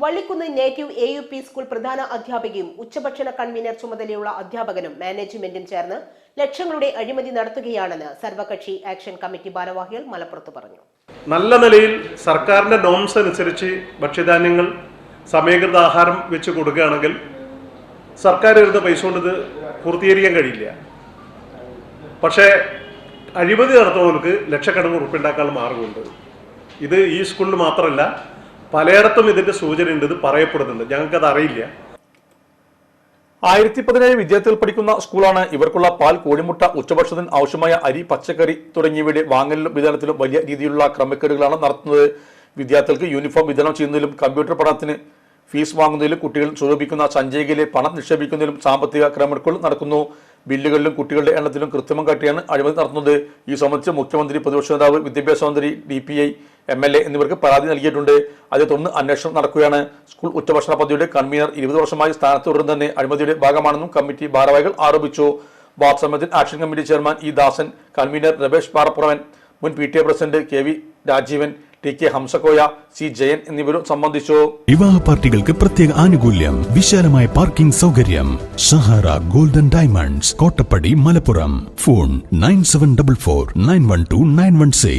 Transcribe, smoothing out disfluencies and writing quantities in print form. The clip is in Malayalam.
വള്ളിക്കുന്ന് നേറ്റീവ് AUP സ്കൂൾ പ്രധാന അധ്യാപികയും ഉച്ചഭക്ഷണ കൺവീനർ ചുമതലയുള്ള അധ്യാപകനും മാനേജ്മെന്റും ചേർന്ന് ലക്ഷങ്ങളുടെ അഴിമതി നടത്തുകയാണെന്ന് സർവകക്ഷി ആക്ഷൻ കമ്മിറ്റി ഭാരവാഹികൾ മലപ്പുറത്ത് പറഞ്ഞു. നല്ല നിലയിൽ സർക്കാരിന്റെ നോംസ് അനുസരിച്ച് ഭക്ഷ്യധാന്യങ്ങൾ സമീകൃത ആഹാരം വെച്ച് കൊടുക്കുകയാണെങ്കിൽ സർക്കാർ എഴുതുന്ന പൈസ കൊണ്ട് ഇത് പൂർത്തീകരിക്കാൻ കഴിയില്ല. പക്ഷേ അഴിമതി നടത്തുന്നവർക്ക് ലക്ഷക്കണക്കിന് ഉറുപ്പിക ഉണ്ടാക്കാനുള്ള മാർഗമുണ്ട്. ഇത് ഈ സ്കൂളിൽ മാത്രമല്ല, പലയിടത്തും ഇതിന്റെ സൂചനയുണ്ട്, ഇത് പറയപ്പെടുന്നുണ്ട്. ഞങ്ങൾക്കത് അറിയില്ല. 1017 വിദ്യാർത്ഥികൾ പഠിക്കുന്ന സ്കൂളാണ്. ഇവർക്കുള്ള പാൽ, കോഴിമുട്ട, ഉച്ചഭക്ഷണത്തിന് ആവശ്യമായ അരി, പച്ചക്കറി തുടങ്ങിയവയുടെ വാങ്ങലിലും വിതരണത്തിലും വലിയ രീതിയിലുള്ള ക്രമക്കേടുകളാണ് നടത്തുന്നത്. വിദ്യാർത്ഥികൾക്ക് യൂണിഫോം വിതരണം ചെയ്യുന്നതിലും കമ്പ്യൂട്ടർ പഠനത്തിന് ഫീസ് വാങ്ങുന്നതിലും കുട്ടികൾ സ്വരൂപിക്കുന്ന സഞ്ചയിലെ പണം നിക്ഷേപിക്കുന്നതിലും സാമ്പത്തിക ക്രമക്കേടുകൾ നടക്കുന്നു. ബില്ലുകളിലും കുട്ടികളുടെ എണ്ണത്തിലും കൃത്രിമം കാട്ടിയാണ് അഴിമതി നടത്തുന്നത്. ഈ സംബന്ധിച്ച് മുഖ്യമന്ത്രി, പ്രതിപക്ഷ നേതാവ്, വിദ്യാഭ്യാസ മന്ത്രി, DPI, MLA എന്നിവർക്ക് പരാതി നൽകിയിട്ടുണ്ട്. അതേ തുടർന്ന് അന്വേഷണം നടക്കുകയാണ്. സ്കൂൾ ഉച്ചഭക്ഷണ പദ്ധതിയുടെ കൺവീനർ 20 വർഷമായി സ്ഥാനത്ത് തുടർന്ന് തന്നെ അഴിമതിയുടെ ഭാഗമാണെന്നും കമ്മിറ്റി ഭാരവാഹികൾ ആരോപിച്ചു. വാർഡ് സമിതി action committee chairman E. Dasan, convener Ramesh Parappuravan, മുൻ PTA president KV Rajeevan, TK Hamsakoya, C. Jayan എന്നിവരും സംബന്ധിച്ചു. വിവാഹ പാർട്ടികൾക്ക് പ്രത്യേക ആനുകൂല്യം, വിശാലമായ പാർക്കിംഗ് സൗകര്യം. Sahara golden diamonds, Kottappadi, Malappuram. Phone 9744 912 916.